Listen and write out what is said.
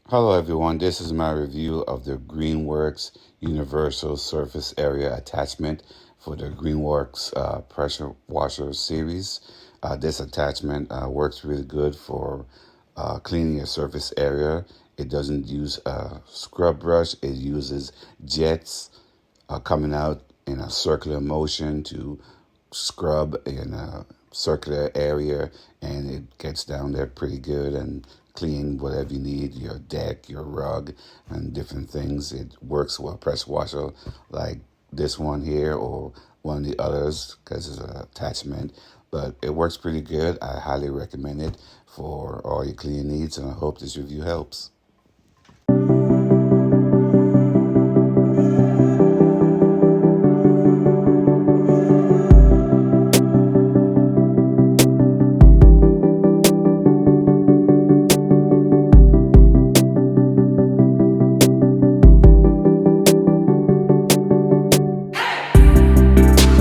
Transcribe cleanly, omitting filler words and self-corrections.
Hello everyone, this is my review of the GreenWorks Universal Surface Area Attachment for the GreenWorks Pressure Washer series. This attachment works really good for cleaning your surface area. It doesn't use a scrub brush, it uses jets coming out in a circular motion to scrub in a circular area, and it gets down there pretty good and clean whatever you need, your deck, your rug, and different things. It works with a press washer like this one here or one of the others because it's an attachment, but it works pretty good. I highly recommend it for all your cleaning needs, and I hope this review helps.